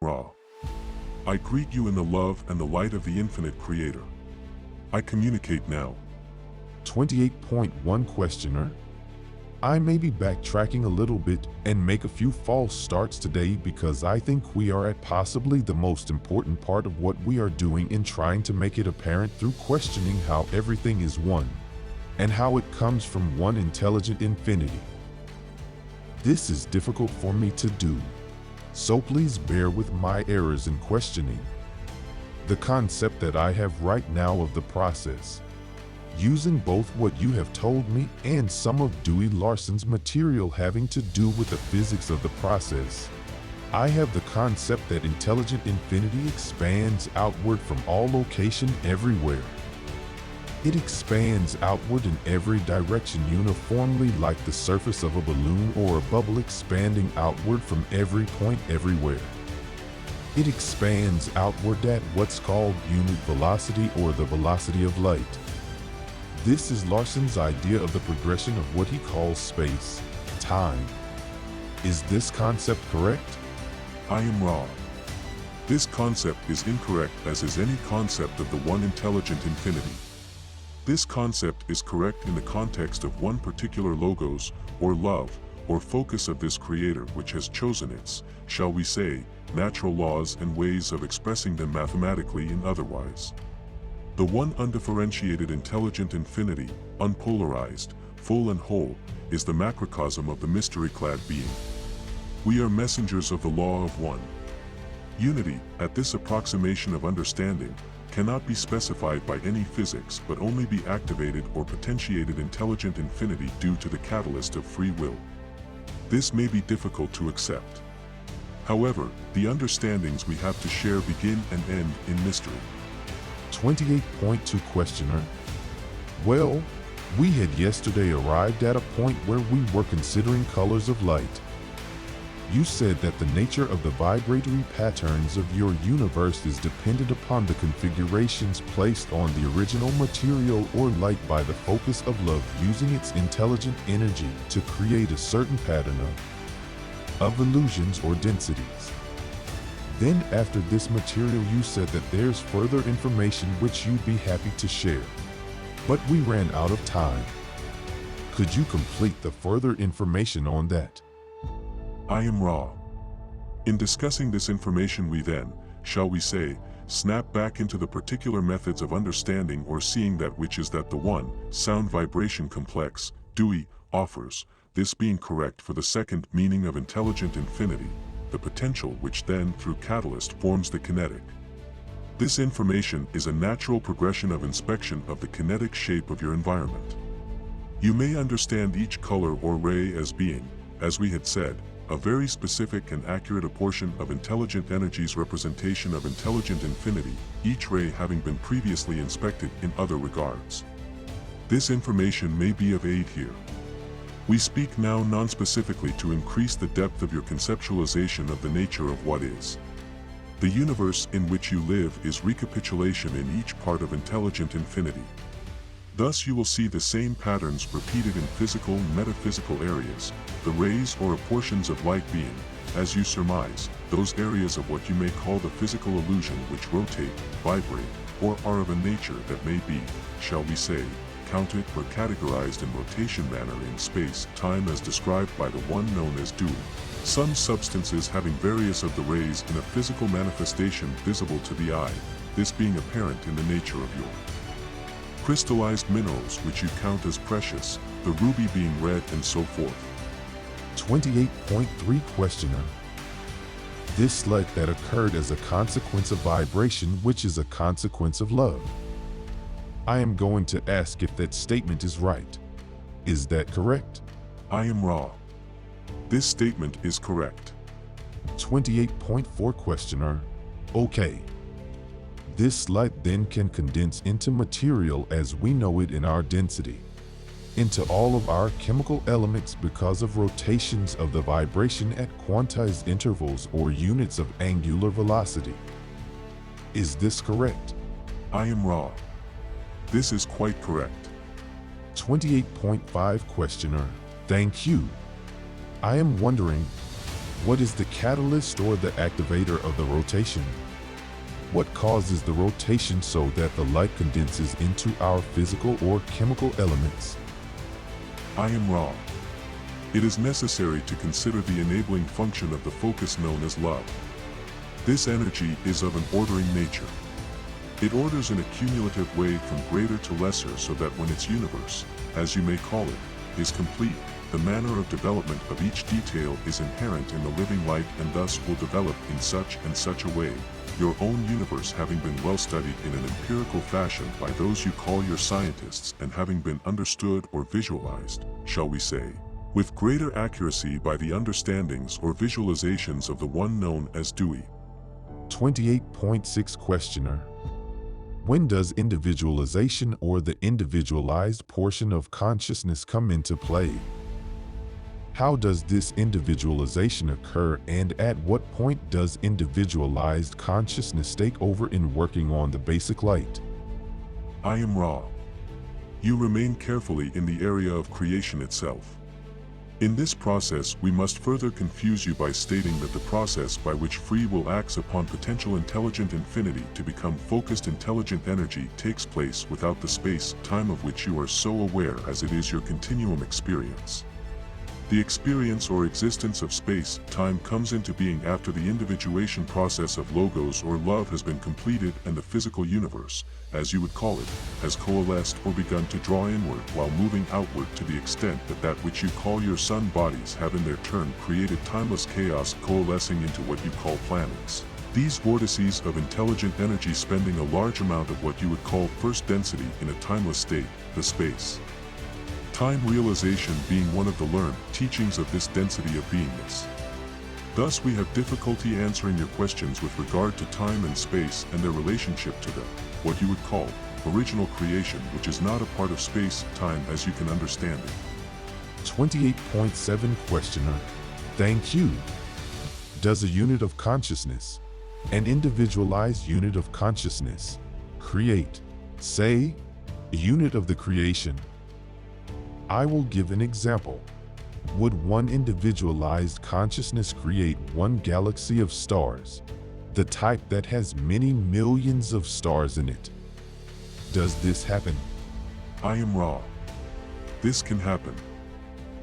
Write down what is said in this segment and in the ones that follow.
Ra. I greet you in the love and the light of the infinite Creator. I communicate now. 28.1 Questioner. I may be backtracking a little bit and make a few false starts today because I think we are at possibly the most important part of what we are doing in trying to make it apparent through questioning how everything is one and how it comes from one intelligent infinity. This is difficult for me to do, so please bear with my errors in questioning the concept that I have right now of the process. Using both what you have told me and some of Dewey Larson's material having to do with the physics of the process, I have the concept that intelligent infinity expands outward from all location everywhere. It expands outward in every direction uniformly like the surface of a balloon or a bubble expanding outward from every point everywhere. It expands outward at what's called unit velocity or the velocity of light. This is Larson's idea of the progression of what he calls space, time. Is this concept correct? I am Ra. This concept is incorrect, as is any concept of the one intelligent infinity. This concept is correct in the context of one particular logos, or love, or focus of this Creator which has chosen its, shall we say, natural laws and ways of expressing them mathematically and otherwise. The one undifferentiated intelligent infinity, unpolarized, full and whole, is the macrocosm of the mystery-clad being. We are messengers of the law of one. Unity, at this approximation of understanding, cannot be specified by any physics but only be activated or potentiated intelligent infinity due to the catalyst of free will. This may be difficult to accept. However, the understandings we have to share begin and end in mystery. 28.2 Questioner. Well, we had yesterday arrived at a point where we were considering colors of light. You said that the nature of the vibratory patterns of your universe is dependent upon the configurations placed on the original material or light by the focus of love using its intelligent energy to create a certain pattern of illusions or densities. Then after this material you said that there's further information which you'd be happy to share. But we ran out of time. Could you complete the further information on that? I am Ra. In discussing this information we then, shall we say, snap back into the particular methods of understanding or seeing that which is that the one, sound vibration complex, Dewey, offers, this being correct for the second meaning of intelligent infinity, the potential which then through catalyst forms the kinetic. This information is a natural progression of inspection of the kinetic shape of your environment. You may understand each color or ray as being, as we had said, a very specific and accurate apportion of intelligent energy's representation of intelligent infinity, each ray having been previously inspected in other regards. This information may be of aid here. We speak now non-specifically to increase the depth of your conceptualization of the nature of what is. The universe in which you live is recapitulation in each part of intelligent infinity. Thus you will see the same patterns repeated in physical and metaphysical areas, the rays or portions of light being, as you surmise, those areas of what you may call the physical illusion which rotate, vibrate, or are of a nature that may be, shall we say, counted or categorized in rotation manner in space-time as described by the one known as Dewey. Some substances having various of the rays in a physical manifestation visible to the eye, this being apparent in the nature of your crystallized minerals which you count as precious, the ruby being red and so forth. 28.3 Questioner. This light that occurred as a consequence of vibration which is a consequence of love. I am going to ask if that statement is right. Is that correct? I am Ra. This statement is correct. 28.4 Questioner. Okay. This light then can condense into material as we know it in our density, into all of our chemical elements because of rotations of the vibration at quantized intervals or units of angular velocity. Is this correct? I am Ra. This is quite correct. 28.5 Questioner. Thank you. I am wondering, What is the catalyst or the activator of the rotation? What causes the rotation so that the light condenses into our physical or chemical elements? I am Ra. It is necessary to consider the enabling function of the focus known as love. This energy is of an ordering nature. It orders in a cumulative way from greater to lesser so that when its universe, as you may call it, is complete, the manner of development of each detail is inherent in the living light and thus will develop in such and such a way, your own universe having been well studied in an empirical fashion by those you call your scientists and having been understood or visualized, shall we say, with greater accuracy by the understandings or visualizations of the one known as Dewey. 28.6 Questioner. When does individualization or the individualized portion of consciousness come into play? How does this individualization occur, and at what point does individualized consciousness take over in working on the basic light? I am Ra. You remain carefully in the area of creation itself. In this process, we must further confuse you by stating that the process by which free will acts upon potential intelligent infinity to become focused intelligent energy takes place without the space-time of which you are so aware as it is your continuum experience. The experience or existence of space-time comes into being after the individuation process of logos or love has been completed and the physical universe, as you would call it, has coalesced or begun to draw inward while moving outward to the extent that that which you call your sun bodies have in their turn created timeless chaos coalescing into what you call planets. These vortices of intelligent energy spending a large amount of what you would call first density in a timeless state, the space. Time realization being one of the learned teachings of this density of beingness. Thus we have difficulty answering your questions with regard to time and space and their relationship to the, what you would call, original creation, which is not a part of space-time as you can understand it. 28.7 Questioner. Thank you. Does a unit of consciousness, an individualized unit of consciousness, create, say, a unit of the creation? I will give an example. Would one individualized consciousness create one galaxy of stars, the type that has many millions of stars in it? Does this happen? I am Ra. This can happen.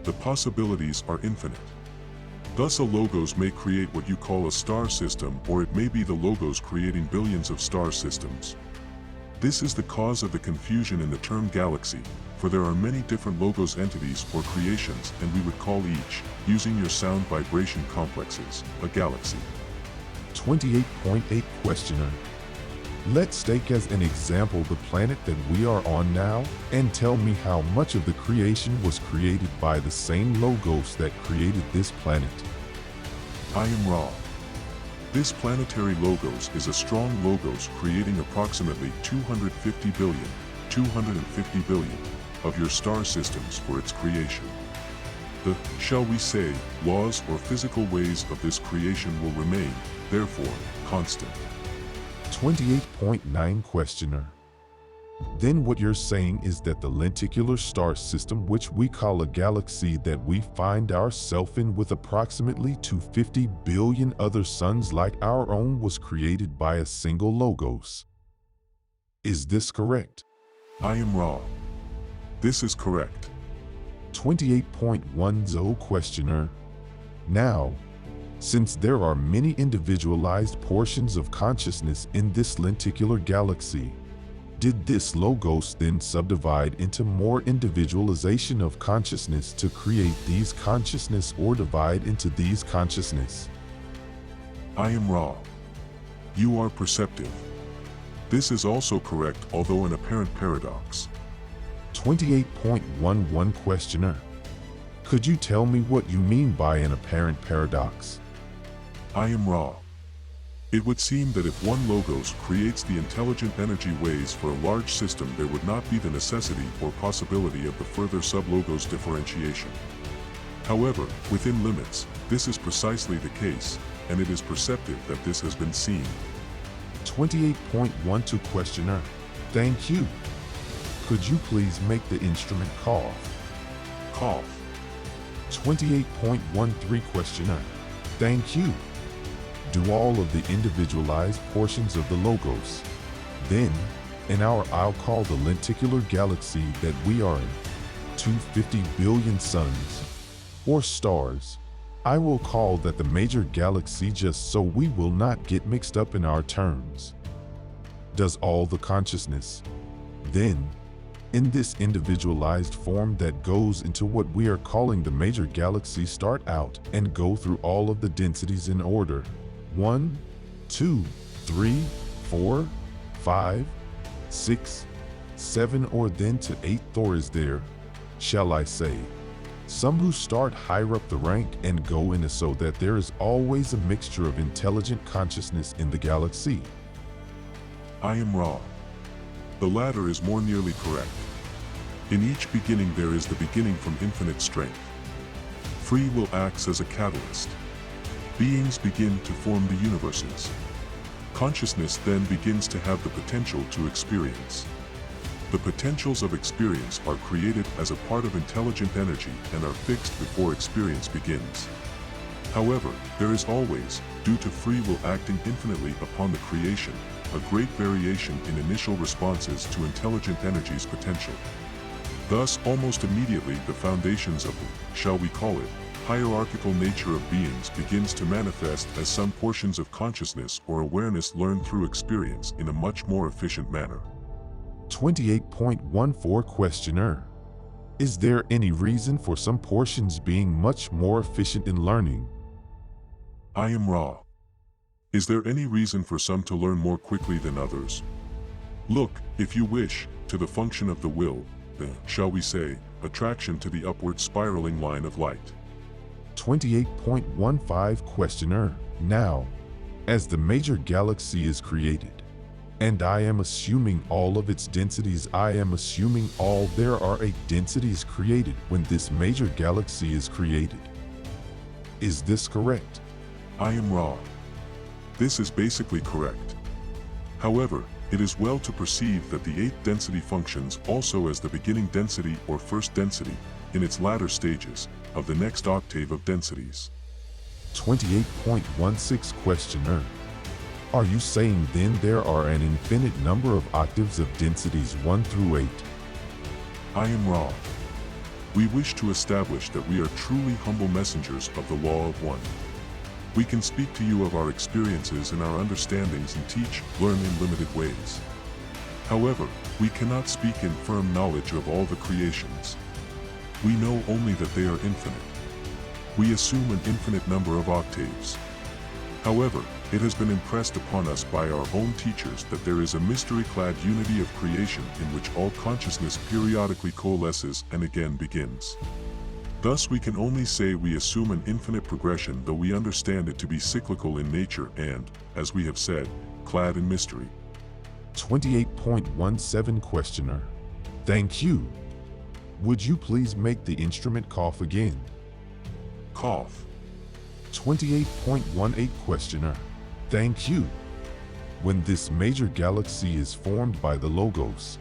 The possibilities are infinite. Thus a logos may create what you call a star system, or it may be the logos creating billions of star systems. This is the cause of the confusion in the term galaxy, for there are many different logos entities or creations, and we would call each, using your sound vibration complexes, a galaxy. 28.8 Questioner. Let's take as an example the planet that we are on now, and tell me how much of the creation was created by the same logos that created this planet. I am Ra. This planetary logos is a strong logos creating approximately 250 billion of your star systems for its creation. The, shall we say, laws or physical ways of this creation will remain, therefore, constant. 28.9 Questioner. Then what you're saying is that the lenticular star system, which we call a galaxy that we find ourselves in with approximately 250 billion other suns like our own, was created by a single logos. Is this correct? I am Ra. This is correct. 28.10 Questioner. Now, since there are many individualized portions of consciousness in this lenticular galaxy, did this logos then subdivide into more individualization of consciousness to create these consciousness, or divide into these consciousness? I am Ra. You are perceptive. This is also correct, although an apparent paradox. 28.11 Questioner. Could you tell me what you mean by an apparent paradox? I am Ra. It would seem that if one logos creates the intelligent energy ways for a large system, there would not be the necessity or possibility of the further sub-logos differentiation. However, within limits, this is precisely the case, and it is perceptive that this has been seen. 28.12 Questioner. Thank you. Could you please make the instrument cough? Cough. 28.13 Questioner. Thank you. Do all of the individualized portions of the logos. Then, in our I'll call the lenticular galaxy that we are in, 250 billion suns, or stars, I will call that the major galaxy just so we will not get mixed up in our terms. Does all the consciousness, then, in this individualized form that goes into what we are calling the major galaxy start out and go through all of the densities in order? 1, 2, 3, 4, 5, 6, 7, or then to 8, or is there, shall I say, some who start higher up the rank and go in so that there is always a mixture of intelligent consciousness in the galaxy? I am Ra. The latter is more nearly correct. In each beginning there is the beginning from infinite strength. Free will acts as a catalyst. Beings begin to form the universes. Consciousness then begins to have the potential to experience. The potentials of experience are created as a part of intelligent energy and are fixed before experience begins. However, there is always, due to free will acting infinitely upon the creation, a great variation in initial responses to intelligent energy's potential. Thus, almost immediately the foundations of the, shall we call it, hierarchical nature of beings begins to manifest as some portions of consciousness or awareness learned through experience in a much more efficient manner. 28.14 Questioner. Is there any reason for some portions being much more efficient in learning? I am Ra. Is there any reason for some to learn more quickly than others? Look, if you wish, to the function of the will, the, shall we say, attraction to the upward spiraling line of light. 28.15 Questioner. Now, as the major galaxy is created, and I am assuming all of its densities, I am assuming all there are 8 densities created when this major galaxy is created. Is this correct? I am Ra. This is basically correct. However, it is well to perceive that the 8th density functions also as the beginning density or first density, in its latter stages, of the next octave of densities. 28.16 Questioner. Are you saying then there are an infinite number of octaves of densities 1 through 8? I am Ra. We wish to establish that we are truly humble messengers of the law of one. We can speak to you of our experiences and our understandings and teach, learn in limited ways. However, we cannot speak in firm knowledge of all the creations. We know only that they are infinite. We assume an infinite number of octaves. However, it has been impressed upon us by our own teachers that there is a mystery-clad unity of creation in which all consciousness periodically coalesces and again begins. Thus we can only say we assume an infinite progression, though we understand it to be cyclical in nature and, as we have said, clad in mystery. 28.17 Questioner. Thank you. Would you please make the instrument cough again? Cough. 28.18 Questioner. Thank you. When this major galaxy is formed by the logos,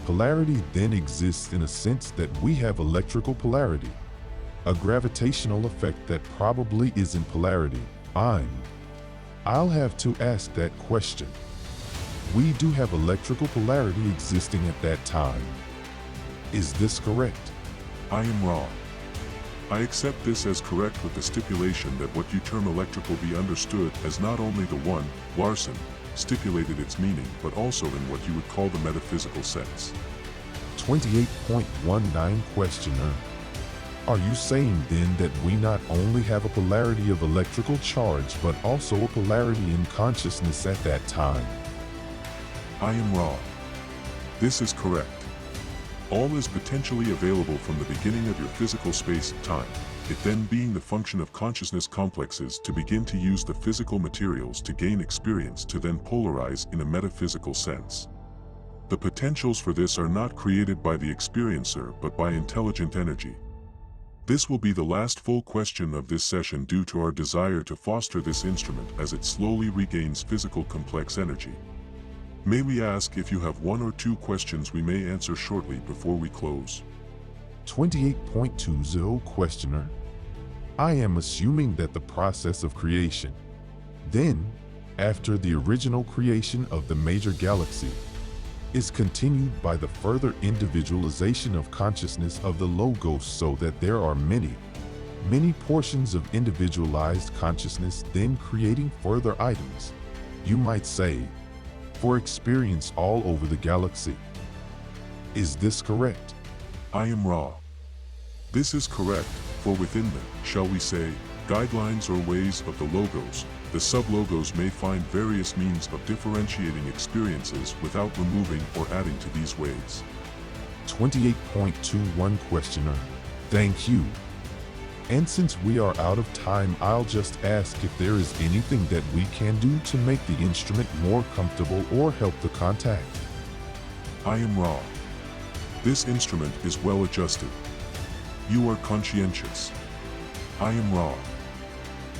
polarity then exists in a sense that we have electrical polarity, a gravitational effect that probably isn't polarity. I'll have to ask that question. We do have electrical polarity existing at that time. Is this correct? I am Ra. I accept this as correct with the stipulation that what you term electrical be understood as not only the one, Larson, stipulated its meaning, but also in what you would call the metaphysical sense. 28.19 Questioner. Are you saying then that we not only have a polarity of electrical charge, but also a polarity in consciousness at that time? I am Ra. This is correct. All is potentially available from the beginning of your physical space-time, it then being the function of consciousness complexes to begin to use the physical materials to gain experience to then polarize in a metaphysical sense. The potentials for this are not created by the experiencer but by intelligent energy. This will be the last full question of this session due to our desire to foster this instrument as it slowly regains physical complex energy. May we ask if you have 1 or 2 questions we may answer shortly before we close. 28.20 Questioner. I am assuming that the process of creation, then, after the original creation of the major galaxy, is continued by the further individualization of consciousness of the Logos, so that there are many portions of individualized consciousness, then creating further items, you might say, for experience all over the galaxy. Is this correct? I am Ra. This is correct, for within the, shall we say, guidelines or ways of the Logos, the sub-logos may find various means of differentiating experiences without removing or adding to these ways. 28.21 Questioner. Thank you. And since we are out of time, I'll just ask if there is anything that we can do to make the instrument more comfortable or help the contact. I am Ra. This instrument is well adjusted. You are conscientious. I am Ra.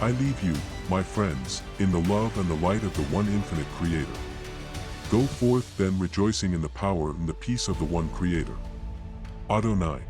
I leave you, my friends, in the love and the light of the one infinite Creator. Go forth then, rejoicing in the power and the peace of the one Creator. Adonai.